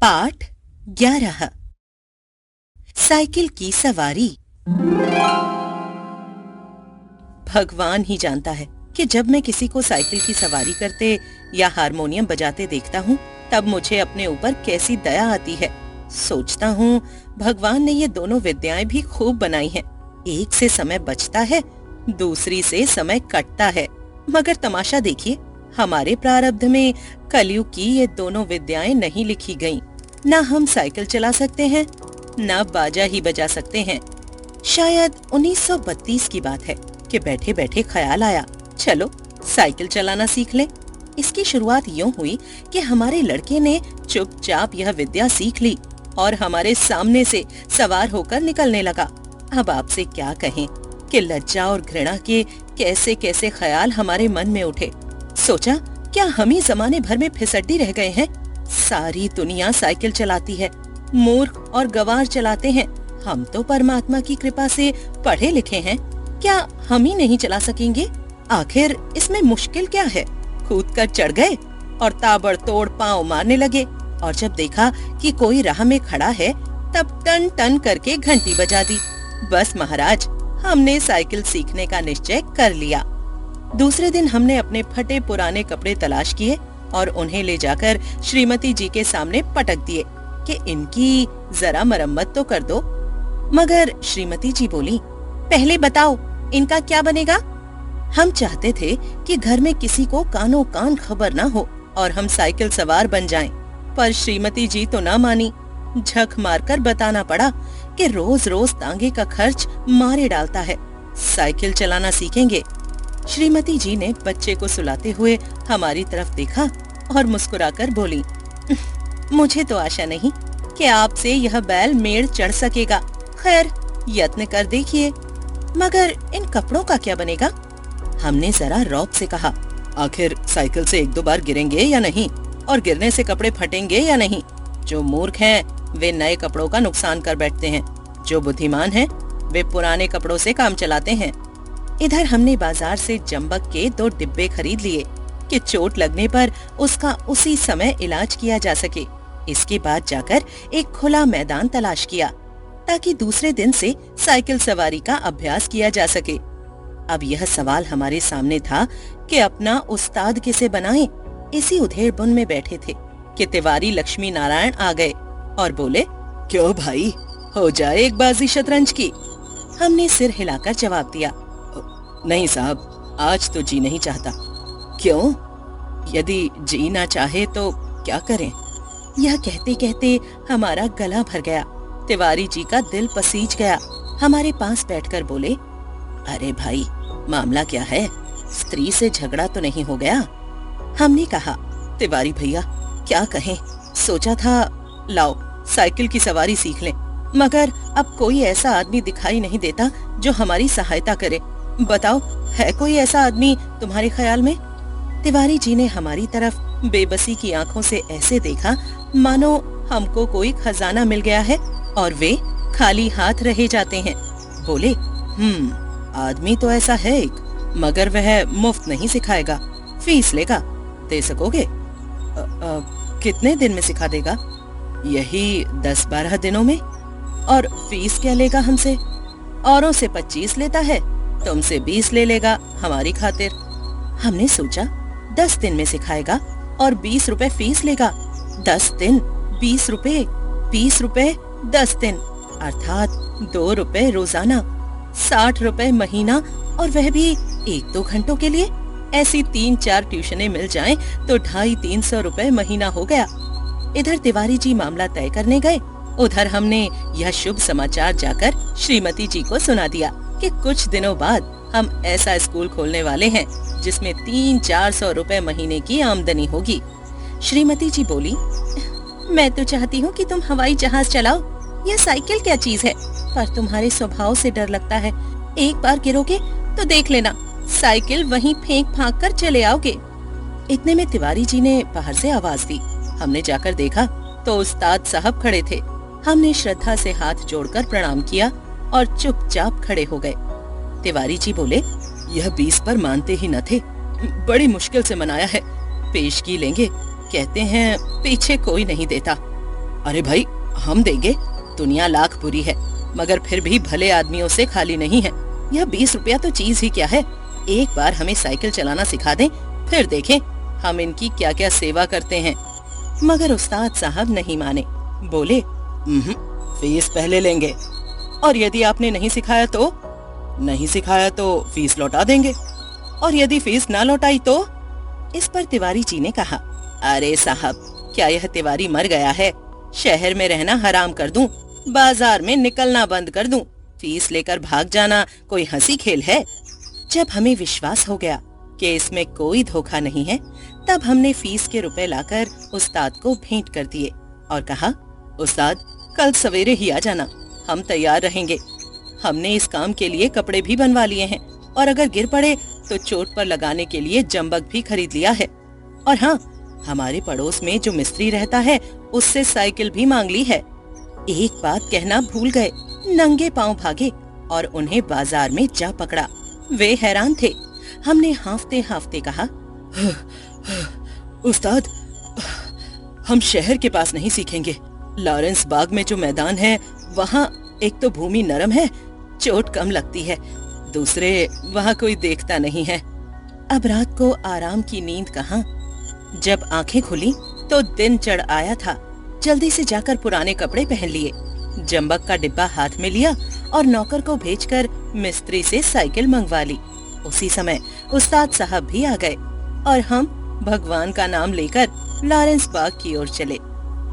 पाठ 11। साइकिल की सवारी। भगवान ही जानता है कि जब मैं किसी को साइकिल की सवारी करते या हारमोनियम बजाते देखता हूँ तब मुझे अपने ऊपर कैसी दया आती है। सोचता हूँ भगवान ने ये दोनों विद्याएं भी खूब बनाई हैं। एक से समय बचता है, दूसरी से समय कटता है। मगर तमाशा देखिए, हमारे प्रारब्ध में कलयुग की ये दोनों विद्याएं नहीं लिखी गईं। न हम साइकिल चला सकते हैं, न बाजा ही बजा सकते हैं। शायद 1932 की बात है कि बैठे बैठे ख्याल आया, चलो साइकिल चलाना सीख लें। इसकी शुरुआत यूं हुई कि हमारे लड़के ने चुपचाप यह विद्या सीख ली और हमारे सामने से सवार होकर निकलने लगा। अब आपसे क्या कहें कि लज्जा और घृणा के कैसे कैसे ख्याल हमारे मन में उठे। सोचा, क्या हम ही जमाने भर में फिसड्डी रह गए हैं? सारी दुनिया साइकिल चलाती है, मूर्ख और गंवार चलाते हैं। हम तो परमात्मा की कृपा से पढ़े लिखे हैं, क्या हम ही नहीं चला सकेंगे? आखिर इसमें मुश्किल क्या है? कूद कर चढ़ गए और ताबड़तोड़ पांव मारने लगे, और जब देखा कि कोई राह में खड़ा है तब टन टन करके घंटी बजा दी। बस महाराज, हमने साइकिल सीखने का निश्चय कर लिया। दूसरे दिन हमने अपने फटे पुराने कपड़े तलाश किए और उन्हें ले जाकर श्रीमती जी के सामने पटक दिए कि इनकी जरा मरम्मत तो कर दो। मगर श्रीमती जी बोली, पहले बताओ इनका क्या बनेगा? हम चाहते थे कि घर में किसी को कानों कान खबर न हो और हम साइकिल सवार बन जाएं, पर श्रीमती जी तो न मानी। झक मारकर बताना पड़ा कि रोज रोज तांगे का खर्च मारे डालता है, साइकिल चलाना सीखेंगे। श्रीमती जी ने बच्चे को सुलाते हुए हमारी तरफ देखा और मुस्कुराकर बोली, मुझे तो आशा नहीं कि आपसे यह बैल मेड़ चढ़ सकेगा। खैर, यत्न कर देखिए। मगर इन कपड़ों का क्या बनेगा? हमने जरा रौब से कहा, आखिर साइकिल से एक दो बार गिरेंगे या नहीं, और गिरने से कपड़े फटेंगे या नहीं? जो मूर्ख हैं वे नए कपड़ों का नुकसान कर बैठते हैं, जो बुद्धिमान हैं वे पुराने कपड़ों से काम चलाते हैं। इधर हमने बाजार से जंबक के 2 डिब्बे खरीद लिए कि चोट लगने पर उसका उसी समय इलाज किया जा सके। इसके बाद जाकर एक खुला मैदान तलाश किया ताकि दूसरे दिन से साइकिल सवारी का अभ्यास किया जा सके। अब यह सवाल हमारे सामने था कि अपना उस्ताद किसे बनाएं। इसी उधेड़बुन में बैठे थे कि तिवारी लक्ष्मी नारायण आ गए और बोले, क्यों भाई, हो जाए एक बाजी शतरंज की। हमने सिर हिलाकर जवाब दिया, नहीं साहब, आज तो जी नहीं चाहता। क्यों? यदि जी ना चाहे तो क्या करें? यह कहते कहते हमारा गला भर गया। तिवारी जी का दिल पसीज गया। हमारे पास बैठकर बोले, अरे भाई, मामला क्या है? स्त्री से झगड़ा तो नहीं हो गया? हमने कहा, तिवारी भैया क्या कहें, सोचा था लाओ साइकिल की सवारी सीख लें, मगर अब कोई ऐसा आदमी दिखाई नहीं देता जो हमारी सहायता करे। बताओ, है कोई ऐसा आदमी तुम्हारे ख्याल में? तिवारी जी ने हमारी तरफ बेबसी की आंखों से ऐसे देखा मानो हमको कोई खजाना मिल गया है और वे खाली हाथ रहे जाते हैं। बोले, आदमी तो ऐसा है एक, मगर वह मुफ्त नहीं सिखाएगा, फीस लेगा। दे सकोगे? कितने दिन में सिखा देगा? यही 10-12 दिनों में। और फीस क्या लेगा हमसे? औरों से 25 लेता है, तुमसे 20 ले लेगा हमारी खातिर। हमने सोचा 10 दिन में सिखाएगा और 20 रुपए फीस लेगा। 10 दिन 20 रुपए, 20 रुपए 10 दिन, अर्थात 2 रुपए रोजाना, 60 रुपए महीना, और वह भी 1-2 घंटों के लिए। ऐसी 3-4 ट्यूशनें मिल जाएं तो 250-300 रुपए महीना हो गया। इधर तिवारी जी मामला तय करने गए, उधर हमने यह शुभ समाचार जाकर श्रीमती जी को सुना दिया कि कुछ दिनों बाद हम ऐसा स्कूल खोलने वाले हैं जिसमें 300-400 रुपए महीने की आमदनी होगी। श्रीमती जी बोली, मैं तो चाहती हूँ कि तुम हवाई जहाज चलाओ, यह साइकिल क्या चीज है? पर तुम्हारे स्वभाव से डर लगता है, एक बार गिरोगे तो देख लेना, साइकिल वहीं फेंक फांक कर चले आओगे। इतने में तिवारी जी ने बाहर से आवाज दी। हमने जाकर देखा तो उस्ताद साहब खड़े थे। हमने श्रद्धा से हाथ जोड़कर प्रणाम किया और चुपचाप खड़े हो गए। तिवारी जी बोले, यह 20 पर मानते ही न थे, बड़ी मुश्किल से मनाया है, पेशगी लेंगे, कहते हैं पीछे कोई नहीं देता। अरे भाई, हम देंगे। दुनिया लाख बुरी है, मगर फिर भी भले आदमियों से खाली नहीं है। यह 20 रुपया तो चीज ही क्या है। एक बार हमें साइकिल चलाना सिखा दें, फिर देखें हम इनकी क्या क्या सेवा करते हैं। मगर उस्ताद साहब नहीं माने। बोले, फीस पहले लेंगे, और यदि आपने नहीं सिखाया तो? नहीं सिखाया तो फीस लौटा देंगे, और यदि फीस ना लौटाई तो? इस पर तिवारी जी ने कहा, अरे साहब, क्या यह तिवारी मर गया है? शहर में रहना हराम कर दूं, बाजार में निकलना बंद कर दूं, फीस लेकर भाग जाना कोई हंसी खेल है? जब हमें विश्वास हो गया कि इसमें कोई धोखा नहीं है, तब हमने फीस के रुपए लाकर उस्ताद को भेंट कर दिए और कहा, उस्ताद, कल सवेरे ही आ जाना, हम तैयार रहेंगे। हमने इस काम के लिए कपड़े भी बनवा लिए हैं, और अगर गिर पड़े तो चोट पर लगाने के लिए जंबक भी खरीद लिया है। और हाँ, हमारे पड़ोस में जो मिस्त्री रहता है, उससे साइकिल भी मांग ली है। एक बात कहना भूल गए, नंगे पांव भागे और उन्हें बाजार में जा पकड़ा। वे हैरान थे। हमने हांफते हांफते कहा, उस्ताद, हम शहर के पास नहीं सीखेंगे। लॉरेंस बाग में जो मैदान है, वहाँ एक तो भूमि नरम है, चोट कम लगती है, दूसरे वहाँ कोई देखता नहीं है। अब रात को आराम की नींद कहाँ। जब आंखें खुली तो दिन चढ़ आया था। जल्दी से जाकर पुराने कपड़े पहन लिए, जंबक का डिब्बा हाथ में लिया और नौकर को भेजकर मिस्त्री से साइकिल मंगवा ली। उसी समय उस्ताद साहब भी आ गए और हम भगवान का नाम लेकर लॉरेंस बाग की ओर चले।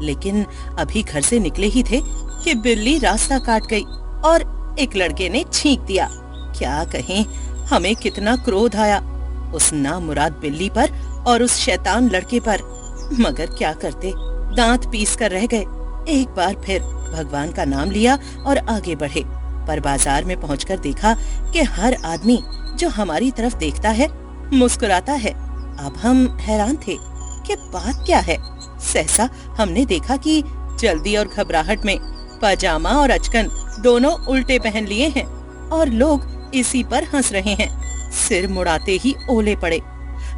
लेकिन अभी घर से निकले ही थे कि बिल्ली रास्ता काट गई और एक लड़के ने छींक दिया। क्या कहें, हमें कितना क्रोध आया उस नामुराद बिल्ली पर और उस शैतान लड़के पर, मगर क्या करते, दांत पीस कर रह गए। एक बार फिर भगवान का नाम लिया और आगे बढ़े, पर बाजार में पहुंचकर देखा कि हर आदमी जो हमारी तरफ देखता है मुस्कुराता है। अब हम हैरान थे कि बात क्या है। सहसा हमने देखा कि जल्दी और घबराहट में पजामा और अचकन दोनों उल्टे पहन लिए हैं और लोग इसी पर हंस रहे हैं। सिर मुड़ाते ही ओले पड़े।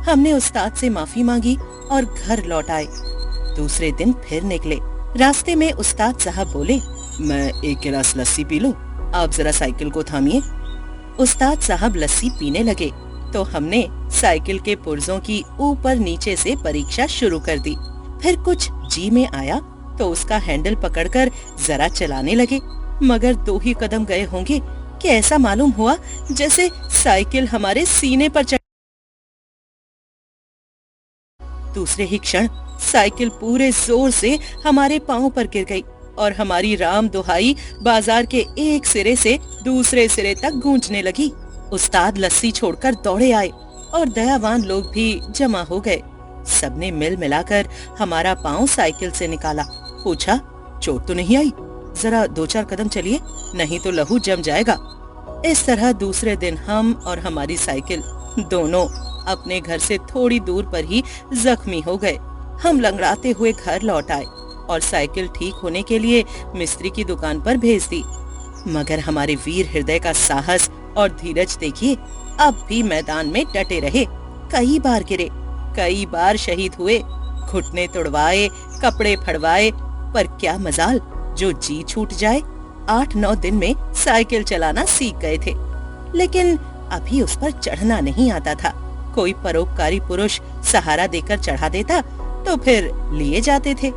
हमने उस्ताद से माफी मांगी और घर लौट आए। दूसरे दिन फिर निकले। रास्ते में उस्ताद साहब बोले, मैं एक गिलास लस्सी पी लूं, आप जरा साइकिल को थामिए। उस्ताद साहब लस्सी पीने लगे तो हमने साइकिल के पुर्जों की ऊपर नीचे से परीक्षा शुरू कर दी। फिर कुछ जी में आया तो उसका हैंडल पकड़कर जरा चलाने लगे, मगर 2 ही कदम गए होंगे कि ऐसा मालूम हुआ जैसे साइकिल हमारे सीने पर चढ़। दूसरे ही क्षण साइकिल पूरे जोर से हमारे पांव पर गिर गई और हमारी राम दुहाई बाजार के एक सिरे से दूसरे सिरे तक गूंजने लगी। उस्ताद लस्सी छोड़कर दौड़े आए और दयावान लोग भी जमा हो गए। सबने मिल मिलाकर हमारा पांव साइकिल से निकाला। पूछा, चोट तो नहीं आई? जरा 2-4 कदम चलिए, नहीं तो लहू जम जाएगा। इस तरह दूसरे दिन हम और हमारी साइकिल दोनों अपने घर से थोड़ी दूर पर ही जख्मी हो गए। हम लंगड़ाते हुए घर लौट आए और साइकिल ठीक होने के लिए मिस्त्री की दुकान पर भेज दी। मगर हमारे वीर हृदय का साहस और धीरज देखिए, अब भी मैदान में डटे रहे। कई बार गिरे, कई बार शहीद हुए, घुटने तुड़वाए, कपड़े फड़वाए, पर क्या मजाल जो जी छूट जाए। 8-9 दिन में साइकिल चलाना सीख गए थे, लेकिन अभी उस पर चढ़ना नहीं आता था। कोई परोपकारी पुरुष सहारा देकर चढ़ा देता तो फिर लिए जाते थे।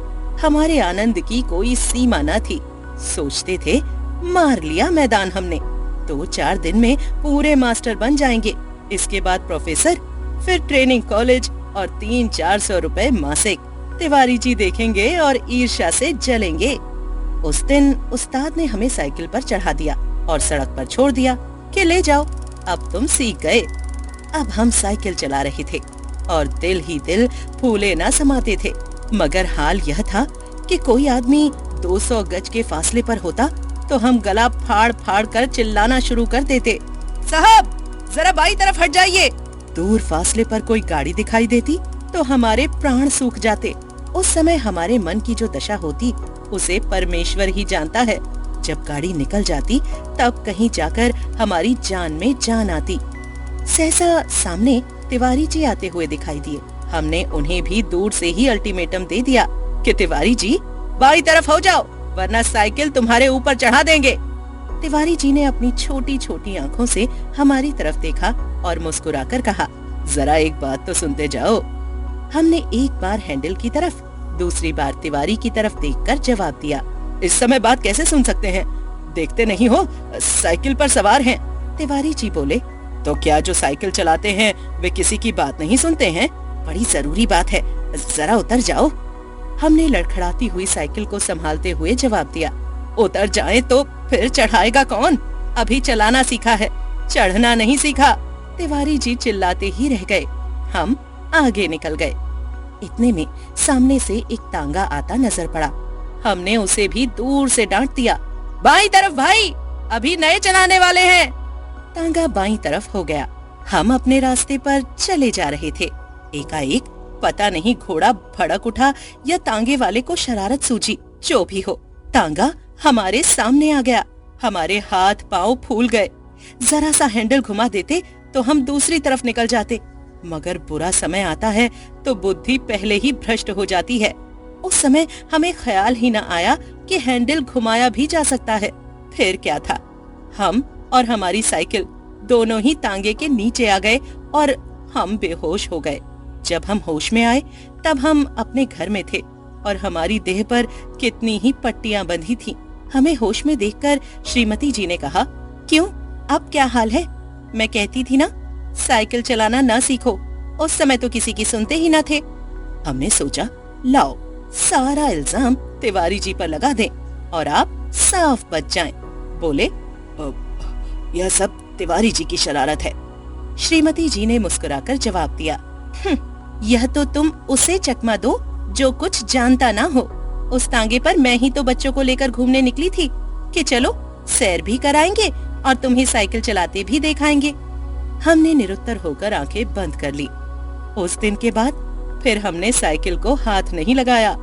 हमारे आनंद की कोई सीमा न थी। सोचते थे, मार लिया मैदान हमने, 2-4 दिन में पूरे मास्टर बन जाएंगे, इसके बाद प्रोफेसर, फिर ट्रेनिंग कॉलेज और 300-400 रुपए मासिक। तिवारी जी देखेंगे और ईर्ष्या से जलेंगे। उस दिन उस्ताद ने हमें साइकिल पर चढ़ा दिया और सड़क पर छोड़ दिया कि ले जाओ, अब तुम सीख गए। अब हम साइकिल चला रहे थे और दिल ही दिल फूले न समाते थे। मगर हाल यह था कि कोई आदमी 200 गज के फासले पर होता तो हम गला फाड़ फाड़ कर चिल्लाना शुरू कर देते, साहब जरा बाई तरफ हट जाइए। दूर फासले पर कोई गाड़ी दिखाई देती तो हमारे प्राण सूख जाते। उस समय हमारे मन की जो दशा होती उसे परमेश्वर ही जानता है। जब गाड़ी निकल जाती तब कहीं जाकर हमारी जान में जान आती। सहसा सामने तिवारी जी आते हुए दिखाई दिए। हमने उन्हें भी दूर से ही अल्टीमेटम दे दिया कि तिवारी जी, बाई तरफ हो जाओ, वरना साइकिल तुम्हारे ऊपर चढ़ा देंगे। तिवारी जी ने अपनी छोटी छोटी आंखों से हमारी तरफ देखा और मुस्कुराकर कहा, जरा एक बात तो सुनते जाओ। हमने एक बार हैंडल की तरफ, दूसरी बार तिवारी की तरफ देखकर जवाब दिया, इस समय बात कैसे सुन सकते हैं? देखते नहीं हो साइकिल पर सवार हैं। तिवारी जी बोले, तो क्या जो साइकिल चलाते हैं वे किसी की बात नहीं सुनते हैं? बड़ी जरूरी बात है, जरा उतर जाओ। हमने लड़खड़ाती हुई साइकिल को संभालते हुए जवाब दिया, उतर जाएं तो फिर चढ़ाएगा कौन? अभी चलाना सीखा है, चढ़ना नहीं सीखा। तिवारी जी चिल्लाते ही रह गए। हम आगे निकल गए। इतने में सामने से एक तांगा आता नजर पड़ा। हमने उसे भी दूर से डांट दिया, बाईं तरफ भाई, अभी नए चलाने वाले हैं। तांगा बाईं तरफ हो गया। हम अपने रास्ते पर चले जा रहे थे। एकाएक पता नहीं घोड़ा भड़क उठा या तांगे वाले को शरारत सूझी, जो भी हो, तांगा हमारे सामने आ गया। हमारे हाथ पांव फूल गए। जरा सा हैंडल घुमा देते तो हम दूसरी तरफ निकल जाते, मगर बुरा समय आता है तो बुद्धि पहले ही भ्रष्ट हो जाती है। उस समय हमें ख्याल ही न आया कि हैंडल घुमाया भी जा सकता है। फिर क्या था, हम और हमारी साइकिल दोनों ही तांगे के नीचे आ गए और हम बेहोश हो गए। जब हम होश में आए तब हम अपने घर में थे और हमारी देह पर कितनी ही पट्टियां बंधी थीं। हमें होश में देखकर श्रीमती जी ने कहा, क्यों, अब क्या हाल है? मैं कहती थी ना, साइकिल चलाना ना सीखो। उस समय तो किसी की सुनते ही ना थे। हमने सोचा, लाओ सारा इल्जाम तिवारी जी पर लगा दें और आप साफ बच जाएं। बोले, यह सब तिवारी जी की शरारत है। श्रीमती जी ने मुस्कुराकर जवाब दिया, यह तो तुम उसे चकमा दो जो कुछ जानता ना हो। उस तांगे पर मैं ही तो बच्चों को लेकर घूमने निकली थी कि चलो सैर भी कराएंगे और तुम्हें साइकिल चलाते भी दिखाएंगे। हमने निरुत्तर होकर आंखें बंद कर ली। उस दिन के बाद फिर हमने साइकिल को हाथ नहीं लगाया।